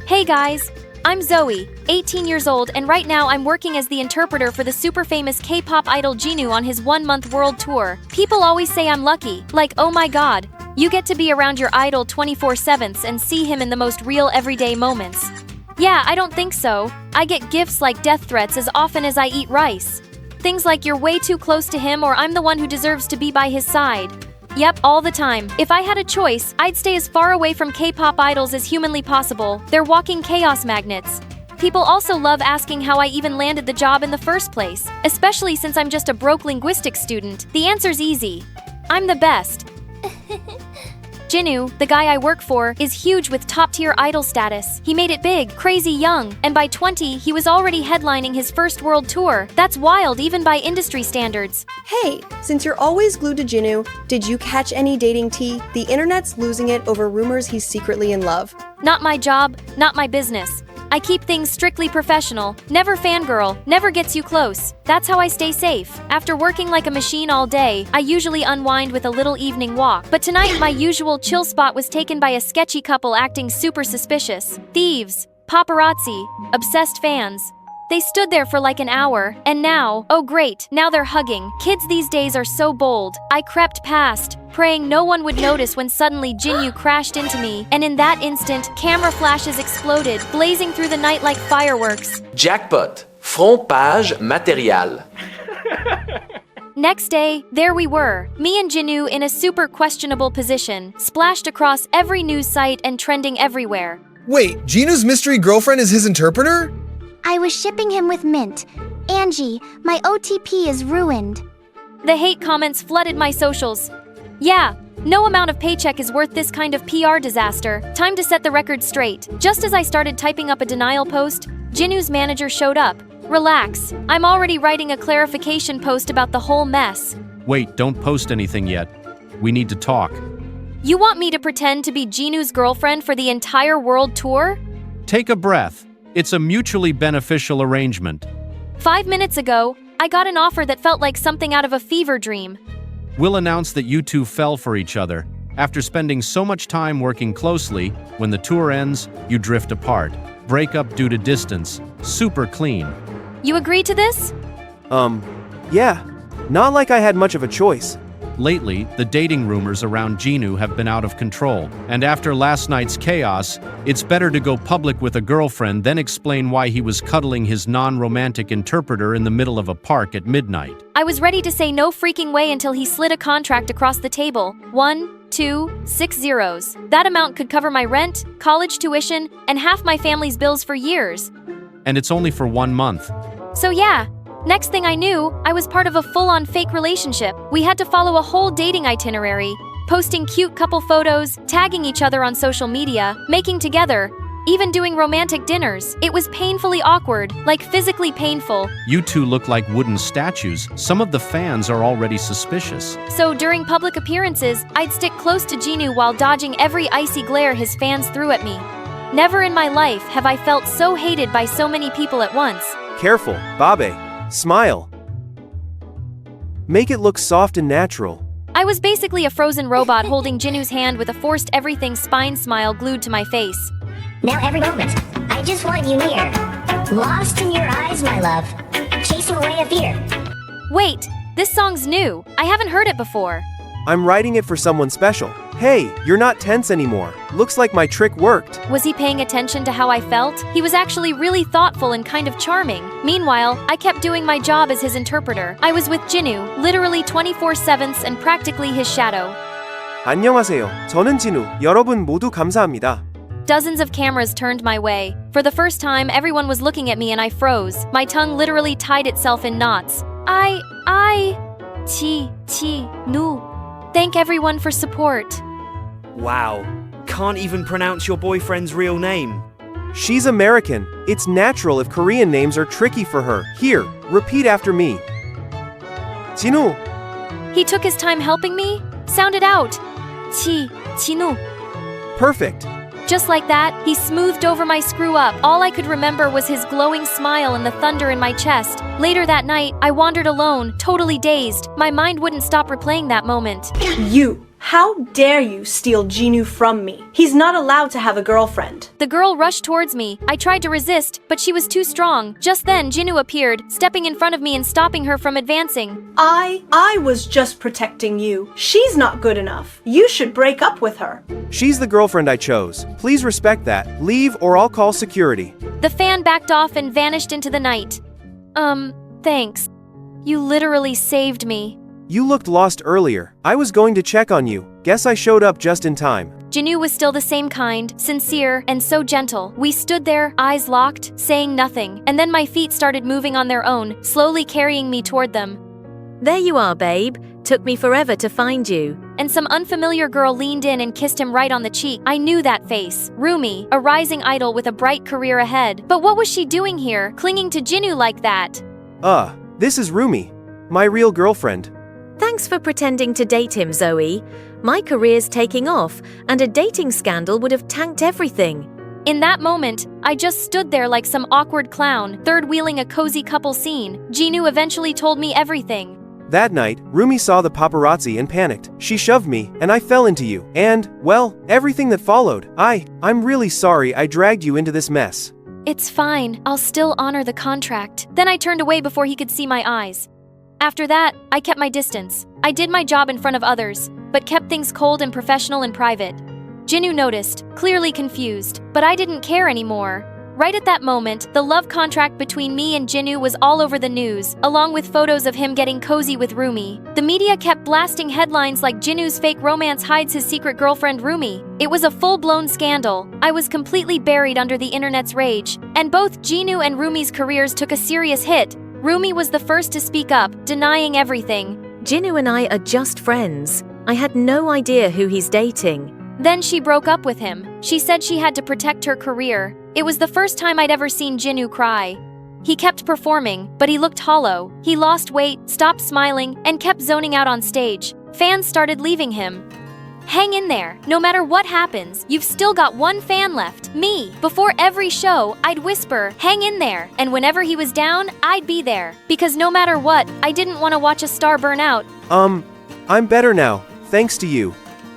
Hey guys! I'm Zoey, 18 years old, and right now I'm working as the interpreter for the super famous K-pop idol Jinu on his one-month world tour. People always say I'm lucky, like, oh my god, you get to be around your idol 24/7 and see him in the most real everyday moments. Yeah, I don't think so. I get gifts like death threats as often as I eat rice. Things like you're way too close to him or I'm the one who deserves to be by his side. Yep, all the time. If I had a choice, I'd stay as far away from K-pop idols as humanly possible. They're walking chaos magnets. People also love asking how I even landed the job in the first place, especially since I'm just a broke linguistics student. The answer's easy. I'm the best. Jinu, the guy I work for, is huge with top-tier idol status. He made it big, crazy young, and by 20, he was already headlining his first world tour. That's wild even by industry standards. Hey, since you're always glued to Jinu, did you catch any dating tea? The internet's losing it over rumors he's secretly in love. Not my job, not my business. I keep things strictly professional, never fangirl, never gets you close. That's how I stay safe. After working like a machine all day, I usually unwind with a little evening walk. But tonight, my usual chill spot was taken by a sketchy couple acting super suspicious. Thieves, paparazzi, obsessed fans. They stood there for like an hour, and now, oh great, now they're hugging. Kids these days are so bold. I crept past, praying no one would notice when suddenly Jinu crashed into me, and in that instant, camera flashes exploded, blazing through the night like fireworks. Jackpot. Front page matériel. Next day, there we were, me and Jinu in a super questionable position, splashed across every news site and trending everywhere. Wait, Jinu's mystery girlfriend is his interpreter? I was shipping him with Mint. Angie, my OTP is ruined. The hate comments flooded my socials. Yeah, no amount of paycheck is worth this kind of PR disaster. Time to set the record straight. Just as I started typing up a denial post, Jinu's manager showed up. Relax, I'm already writing a clarification post about the whole mess. Wait, don't post anything yet. We need to talk. You want me to pretend to be Jinu's girlfriend for the entire world tour? Take a breath. It's a mutually beneficial arrangement. 5 minutes ago, I got an offer that felt like something out of a fever dream. We'll announce that you two fell for each other. After spending so much time working closely, when the tour ends, you drift apart. Break up due to distance. Super clean. You agree to this? Yeah. Not like I had much of a choice. Lately, the dating rumors around Jinu have been out of control. And after last night's chaos, it's better to go public with a girlfriend than explain why he was cuddling his non-romantic interpreter in the middle of a park at midnight. I was ready to say no freaking way until he slid a contract across the table. 1, 2, 6 zeros. That amount could cover my rent, college tuition, and half my family's bills for years. And it's only for 1 month. So yeah. Next thing I knew, I was part of a full-on fake relationship. We had to follow a whole dating itinerary, posting cute couple photos, tagging each other on social media, making together, even doing romantic dinners. It was painfully awkward, like physically painful. You two look like wooden statues. Some of the fans are already suspicious. So during public appearances, I'd stick close to Jinu while dodging every icy glare his fans threw at me. Never in my life have I felt so hated by so many people at once. Careful, Babe. Smile. Make it look soft and natural. I was basically a frozen robot holding Jinu's hand with a forced everything spine smile glued to my face. Now every moment, I just want you near. Lost in your eyes, my love. Chasing away a fear. Wait, this song's new. I haven't heard it before. I'm writing it for someone special. Hey, you're not tense anymore. Looks like my trick worked. Was he paying attention to how I felt? He was actually really thoughtful and kind of charming. Meanwhile, I kept doing my job as his interpreter. I was with Jinu, literally 24/7 and practically his shadow. 안녕하세요. 저는 진우. 여러분 모두 감사합니다. Dozens of cameras turned my way. For the first time, everyone was looking at me and I froze. My tongue literally tied itself in knots. Nu. Thank everyone for support. Wow. Can't even pronounce your boyfriend's real name. She's American. It's natural if Korean names are tricky for her. Here, repeat after me. 진우. He took his time helping me? Sound it out. Jinu. Perfect. Just like that, he smoothed over my screw-up. All I could remember was his glowing smile and the thunder in my chest. Later that night, I wandered alone, totally dazed. My mind wouldn't stop replaying that moment. You! How dare you steal Jinu from me? He's not allowed to have a girlfriend. The girl rushed towards me. I tried to resist, but she was too strong. Just then, Jinu appeared, stepping in front of me and stopping her from advancing. I was just protecting you. She's not good enough. You should break up with her. She's the girlfriend I chose. Please respect that. Leave or I'll call security. The fan backed off and vanished into the night. Thanks. You literally saved me. You looked lost earlier. I was going to check on you. Guess I showed up just in time. Jinu was still the same kind, sincere, and so gentle. We stood there, eyes locked, saying nothing, and then my feet started moving on their own, slowly carrying me toward them. There you are, babe. Took me forever to find you. And some unfamiliar girl leaned in and kissed him right on the cheek. I knew that face. Rumi, a rising idol with a bright career ahead. But what was she doing here, clinging to Jinu like that? This is Rumi, my real girlfriend. Thanks for pretending to date him, Zoey. My career's taking off, and a dating scandal would have tanked everything. In that moment, I just stood there like some awkward clown, third-wheeling a cozy couple scene. Jinu eventually told me everything. That night, Rumi saw the paparazzi and panicked. She shoved me, and I fell into you. And, well, everything that followed. I'm really sorry I dragged you into this mess. It's fine. I'll still honor the contract. Then I turned away before he could see my eyes. After that, I kept my distance. I did my job in front of others, but kept things cold and professional in private. Jinu noticed, clearly confused, but I didn't care anymore. Right at that moment, the love contract between me and Jinu was all over the news, along with photos of him getting cozy with Rumi. The media kept blasting headlines like Jinu's fake romance hides his secret girlfriend Rumi. It was a full-blown scandal. I was completely buried under the internet's rage, and both Jinu and Rumi's careers took a serious hit. Rumi was the first to speak up, denying everything. Jinu and I are just friends. I had no idea who he's dating. Then she broke up with him. She said she had to protect her career. It was the first time I'd ever seen Jinu cry. He kept performing, but he looked hollow. He lost weight, stopped smiling, and kept zoning out on stage. Fans started leaving him. Hang in there. No matter what happens, you've still got one fan left, me. Before every show, I'd whisper, hang in there. And whenever he was down, I'd be there. Because no matter what, I didn't want to watch a star burn out. I'm better now, thanks to you.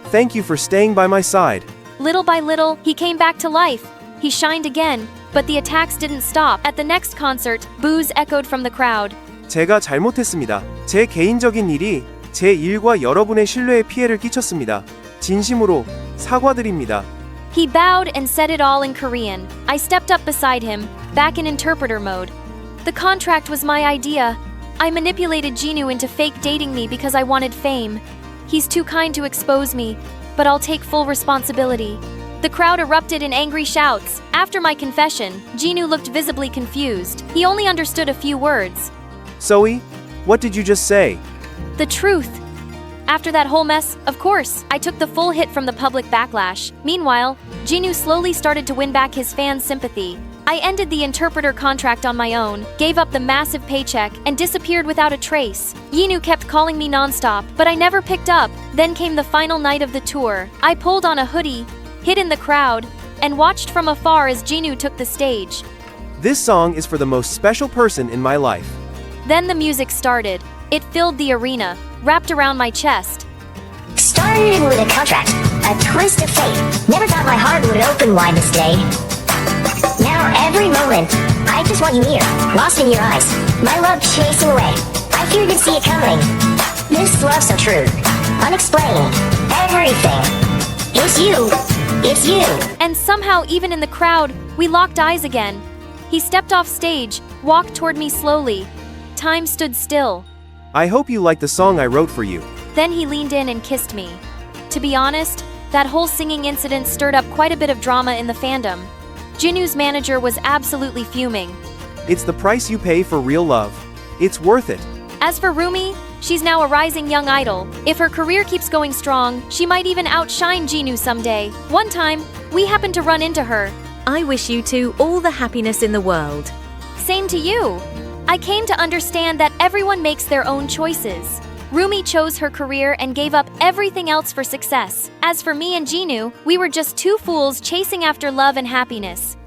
Thank you for staying by my side. Little by little, he came back to life. He shined again, but the attacks didn't stop. At the next concert, boos echoed from the crowd. 제가 잘못했습니다. 제 개인적인 일이 제 일과 여러분의 신뢰에 피해를 끼쳤습니다. 진심으로 사과드립니다. He bowed and said it all in Korean. I stepped up beside him, back in interpreter mode. The contract was my idea. I manipulated Jinu into fake dating me because I wanted fame. He's too kind to expose me, but I'll take full responsibility. The crowd erupted in angry shouts. After my confession, Jinu looked visibly confused. He only understood a few words. Zoey, what did you just say? The truth. After that whole mess, of course, I took the full hit from the public backlash. Meanwhile, Jinu slowly started to win back his fans' sympathy. I ended the interpreter contract on my own, gave up the massive paycheck, and disappeared without a trace. Jinu kept calling me nonstop, but I never picked up. Then came the final night of the tour. I pulled on a hoodie, hid in the crowd, and watched from afar as Jinu took the stage. This song is for the most special person in my life. Then the music started. It filled the arena, wrapped around my chest. Started with a contract, a twist of fate. Never thought my heart would open wide this day. Now every moment, I just want you near, lost in your eyes. My love chasing away. I feared to see it coming. This love so true, unexplained, everything. It's you. It's you. And somehow, even in the crowd, we locked eyes again. He stepped off stage, walked toward me slowly. Time stood still. I hope you like the song I wrote for you. Then he leaned in and kissed me. To be honest, that whole singing incident stirred up quite a bit of drama in the fandom. Jinu's manager was absolutely fuming. It's the price you pay for real love. It's worth it. As for Rumi, she's now a rising young idol. If her career keeps going strong, she might even outshine Jinu someday. One time, we happened to run into her. I wish you two all the happiness in the world. Same to you. I came to understand that everyone makes their own choices. Rumi chose her career and gave up everything else for success. As for me and Jinu, we were just two fools chasing after love and happiness.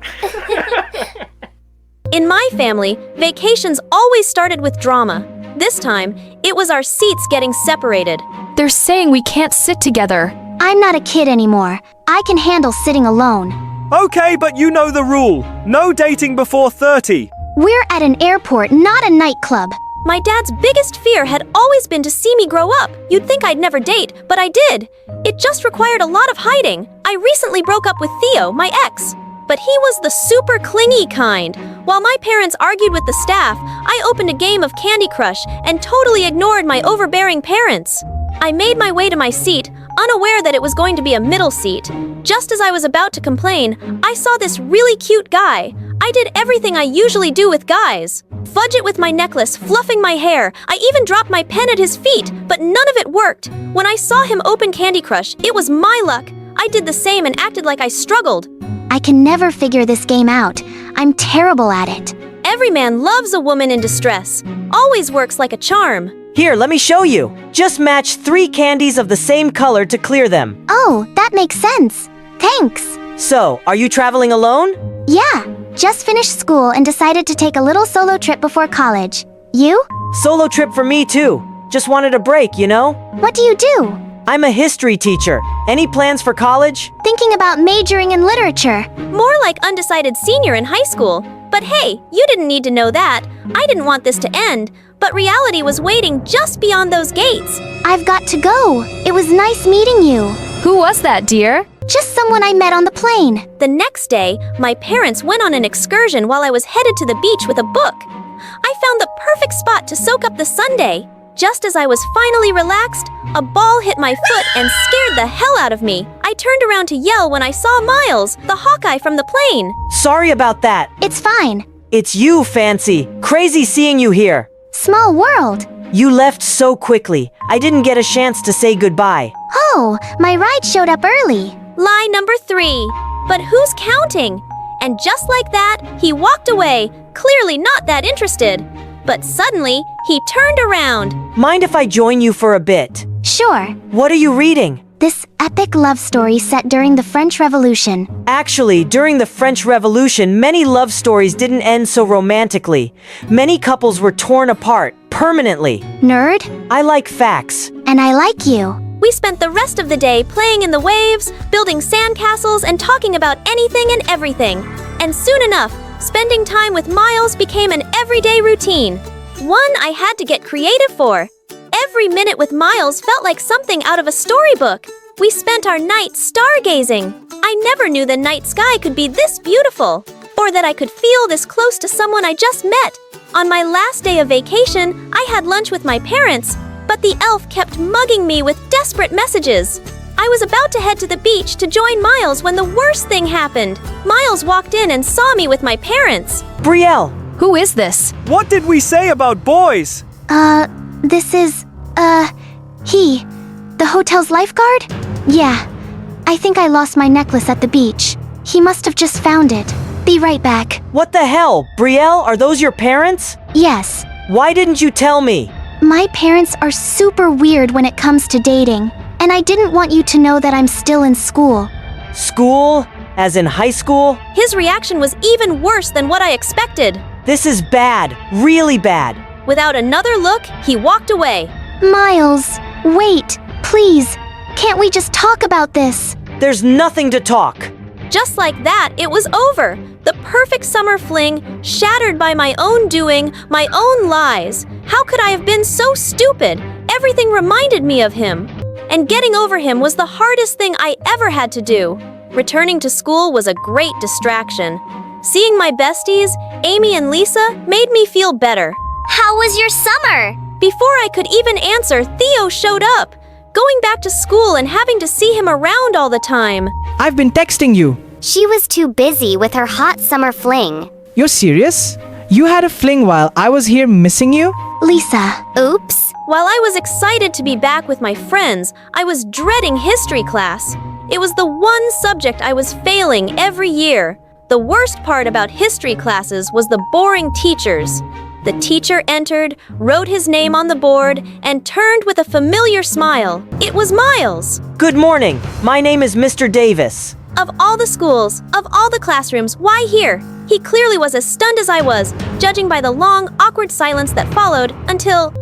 In my family, vacations always started with drama. This time, it was our seats getting separated. They're saying we can't sit together. I'm not a kid anymore. I can handle sitting alone. Okay, but you know the rule. No dating before 30. We're at an airport, not a nightclub. My dad's biggest fear had always been to see me grow up. You'd think I'd never date, but I did. It just required a lot of hiding. I recently broke up with Theo, my ex. But he was the super clingy kind. While my parents argued with the staff, I opened a game of Candy Crush and totally ignored my overbearing parents. I made my way to my seat, unaware that it was going to be a middle seat. Just as I was about to complain, I saw this really cute guy. I did everything I usually do with guys. Fudge it with my necklace, fluffing my hair. I even dropped my pen at his feet, but none of it worked. When I saw him open Candy Crush, it was my luck. I did the same and acted like I struggled. I can never figure this game out. I'm terrible at it. Every man loves a woman in distress. Always works like a charm. Here, let me show you. Just match 3 candies of the same color to clear them. Oh, that makes sense. Thanks. So, are you traveling alone? Yeah, just finished school and decided to take a little solo trip before college. You? Solo trip for me too. Just wanted a break, you know? What do you do? I'm a history teacher. Any plans for college? Thinking about majoring in literature. More like undecided senior in high school. But hey, you didn't need to know that. I didn't want this to end, but reality was waiting just beyond those gates. I've got to go. It was nice meeting you. Who was that, dear? Just someone I met on the plane. The next day, my parents went on an excursion while I was headed to the beach with a book. I found the perfect spot to soak up the Sunday. Just as I was finally relaxed, a ball hit my foot and scared the hell out of me. I turned around to yell when I saw Miles, the Hawkeye from the plane. Sorry about that. It's fine. It's you, Fancy. Crazy seeing you here. Small world. You left so quickly. I didn't get a chance to say goodbye. Oh, my ride showed up early. Lie number 3. But who's counting? And just like that, he walked away, clearly not that interested. But suddenly, he turned around. Mind if I join you for a bit? Sure. What are you reading? This epic love story set during the French Revolution. Actually, during the French Revolution, many love stories didn't end so romantically. Many couples were torn apart, permanently. Nerd. I like facts. And I like you. We spent the rest of the day playing in the waves, building sandcastles, and talking about anything and everything. And soon enough, spending time with Miles became an everyday routine. One I had to get creative for. Every minute with Miles felt like something out of a storybook. We spent our night stargazing. I never knew the night sky could be this beautiful, or that I could feel this close to someone I just met. On my last day of vacation, I had lunch with my parents, but the elf kept mugging me with desperate messages. I was about to head to the beach to join Miles when the worst thing happened. Miles walked in and saw me with my parents. Brielle. Who is this? What did we say about boys? This is, he. The hotel's lifeguard? Yeah. I think I lost my necklace at the beach. He must have just found it. Be right back. What the hell? Brielle, are those your parents? Yes. Why didn't you tell me? My parents are super weird when it comes to dating. And I didn't want you to know that I'm still in school. School? As in high school? His reaction was even worse than what I expected. This is bad. Really bad. Without another look, he walked away. Miles, wait, please. Can't we just talk about this? There's nothing to talk. Just like that, it was over. The perfect summer fling, shattered by my own doing, my own lies. How could I have been so stupid? Everything reminded me of him. And getting over him was the hardest thing I ever had to do. Returning to school was a great distraction. Seeing my besties, Amy and Lisa, made me feel better. How was your summer? Before I could even answer, Theo showed up. Going back to school and having to see him around all the time. I've been texting you. She was too busy with her hot summer fling. You're serious? You had a fling while I was here missing you? Lisa. Oops. While I was excited to be back with my friends, I was dreading history class. It was the one subject I was failing every year. The worst part about history classes was the boring teachers. The teacher entered, wrote his name on the board, and turned with a familiar smile. It was Miles. Good morning. My name is Mr. Davis. Of all the schools, of all the classrooms, why here? He clearly was as stunned as I was, judging by the long, awkward silence that followed until...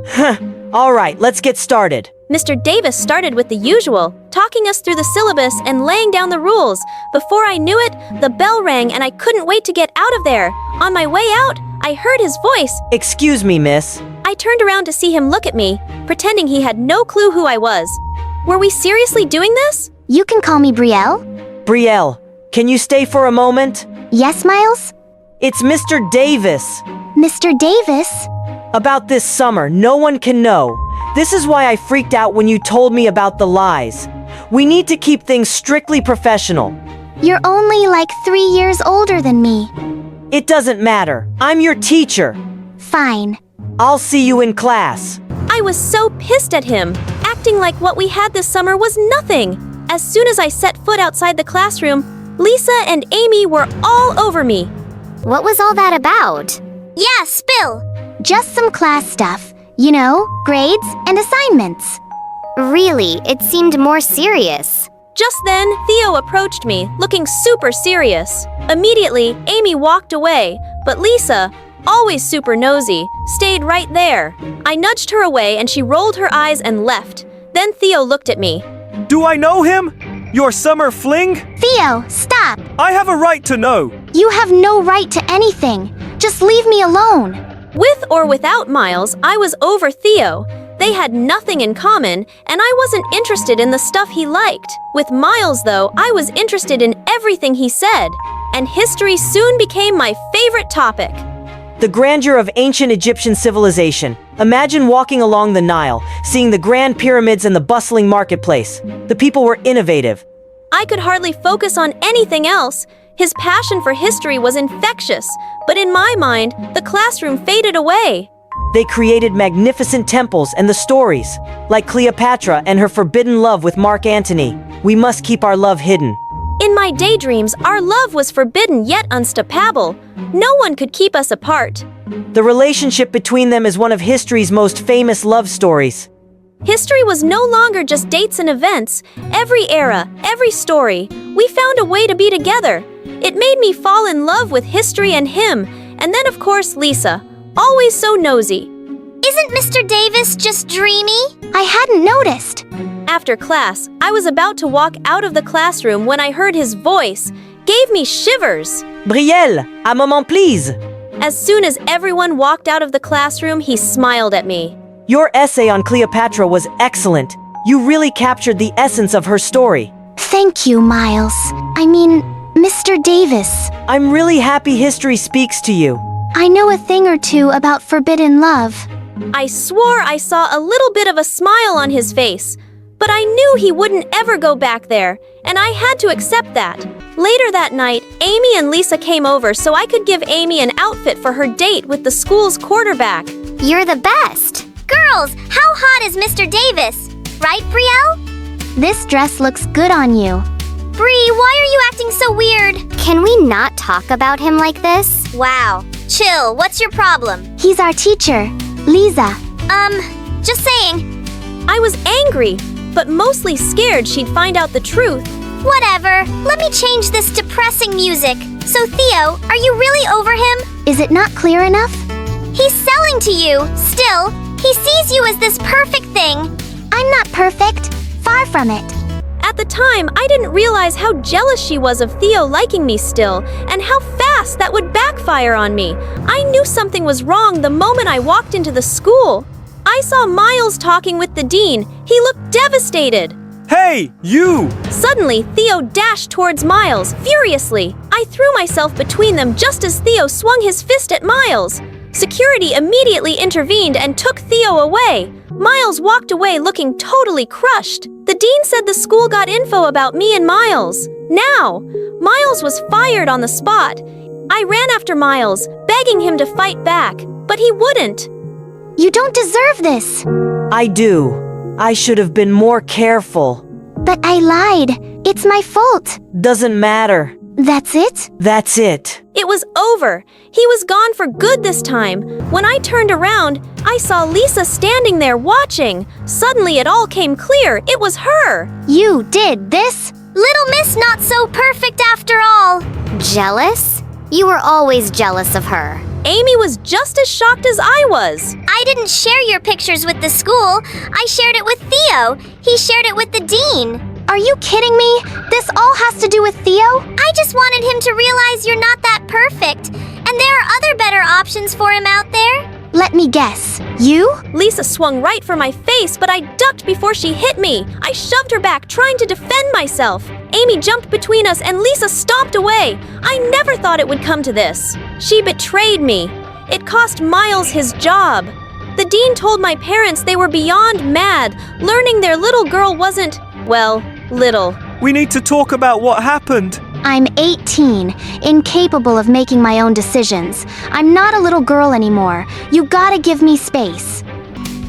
Alright, let's get started. Mr. Davis started with the usual, talking us through the syllabus and laying down the rules. Before I knew it, the bell rang and I couldn't wait to get out of there. On my way out, I heard his voice. Excuse me, miss. I turned around to see him look at me, pretending he had no clue who I was. Were we seriously doing this? You can call me Brielle. Brielle, can you stay for a moment? Yes, Miles? It's Mr. Davis. Mr. Davis? About this summer, no one can know. This is why I freaked out when you told me about the lies. We need to keep things strictly professional. You're only like 3 years older than me. It doesn't matter. I'm your teacher. Fine. I'll see you in class. I was so pissed at him, acting like what we had this summer was nothing. As soon as I set foot outside the classroom, Lisa and Amy were all over me. What was all that about? Yeah, spill. Just some class stuff. You know, grades and assignments. Really, it seemed more serious. Just then, Theo approached me, looking super serious. Immediately, Amy walked away, but Lisa, always super nosy, stayed right there. I nudged her away and she rolled her eyes and left. Then Theo looked at me. Do I know him? Your summer fling? Theo, stop! I have a right to know. You have no right to anything. Just leave me alone. With or without Miles, I was over Theo. They had nothing in common, and I wasn't interested in the stuff he liked. With Miles, though, I was interested in everything he said. And history soon became my favorite topic. The grandeur of ancient Egyptian civilization. Imagine walking along the Nile, seeing the grand pyramids and the bustling marketplace. The people were innovative. I could hardly focus on anything else. His passion for history was infectious, but in my mind, the classroom faded away. They created magnificent temples and the stories, like Cleopatra and her forbidden love with Mark Antony. We must keep our love hidden. In my daydreams, our love was forbidden yet unstoppable. No one could keep us apart. The relationship between them is one of history's most famous love stories. History was no longer just dates and events. Every era, every story, we found a way to be together. It made me fall in love with history and him, and then of course Lisa, always so nosy. Isn't Mr. Davis just dreamy? I hadn't noticed. After class, I was about to walk out of the classroom when I heard his voice. Gave me shivers. Brielle, un moment please. As soon as everyone walked out of the classroom, he smiled at me. Your essay on Cleopatra was excellent. You really captured the essence of her story. Thank you, Miles. I mean, Mr. Davis. I'm really happy history speaks to you. I know a thing or two about forbidden love. I swore I saw a little bit of a smile on his face, but I knew he wouldn't ever go back there, and I had to accept that. Later that night, Amy and Lisa came over so I could give Amy an outfit for her date with the school's quarterback. You're the best. Girls, how hot is Mr. Davis? Right, Brielle? This dress looks good on you. Brie, why are you acting so weird? Can we not talk about him like this? Wow. Chill, what's your problem? He's our teacher, Lisa. Just saying. I was angry, but mostly scared she'd find out the truth. Whatever, let me change this depressing music. So Theo, are you really over him? Is it not clear enough? He's selling to you. Still, he sees you as this perfect thing. I'm not perfect. Far from it. At the time, I didn't realize how jealous she was of Theo liking me still, and how fast that would backfire on me. I knew something was wrong the moment I walked into the school. I saw Miles talking with the dean. He looked devastated. Hey, you! Suddenly, Theo dashed towards Miles, furiously. I threw myself between them just as Theo swung his fist at Miles. Security immediately intervened and took Theo away. Miles walked away looking totally crushed. The dean said the school got info about me and Miles. Now, Miles was fired on the spot. I ran after Miles, begging him to fight back, but he wouldn't. You don't deserve this. I do. I should have been more careful. But I lied. It's my fault. Doesn't matter. That's it? That's it. It was over. He was gone for good this time. When I turned around, I saw Lisa standing there watching. Suddenly it all came clear. It was her. You did this? Little Miss Not So Perfect after all. Jealous? You were always jealous of her. Amy was just as shocked as I was. I didn't share your pictures with the school. I shared it with Theo. He shared it with the dean. Are you kidding me? This all has to do with Theo? I just wanted him to realize you're not that perfect. And there are other better options for him out there. Let me guess. You? Lisa swung right for my face, but I ducked before she hit me. I shoved her back, trying to defend myself. Amy jumped between us and Lisa stomped away. I never thought it would come to this. She betrayed me. It cost Miles his job. The dean told my parents they were beyond mad, learning their little girl wasn't, well, little. We need to talk about what happened. I'm 18, incapable of making my own decisions. I'm not a little girl anymore. You gotta give me space.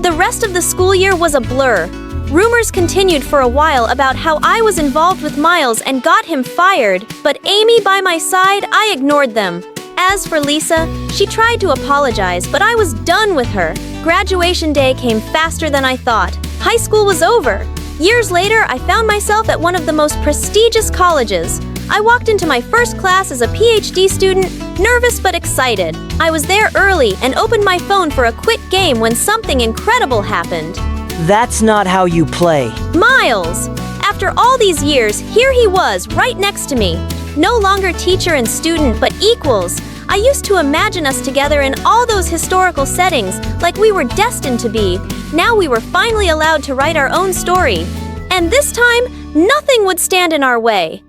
The rest of the school year was a blur. Rumors continued for a while about how I was involved with Miles and got him fired, but Amy by my side, I ignored them. As for Lisa, she tried to apologize, but I was done with her. Graduation day came faster than I thought. High school was over. Years later, I found myself at one of the most prestigious colleges. I walked into my first class as a PhD student, nervous but excited. I was there early and opened my phone for a quick game when something incredible happened. That's not how you play. Miles! After all these years, here he was, right next to me. No longer teacher and student, but equals. I used to imagine us together in all those historical settings, like we were destined to be. Now we were finally allowed to write our own story. And this time, nothing would stand in our way.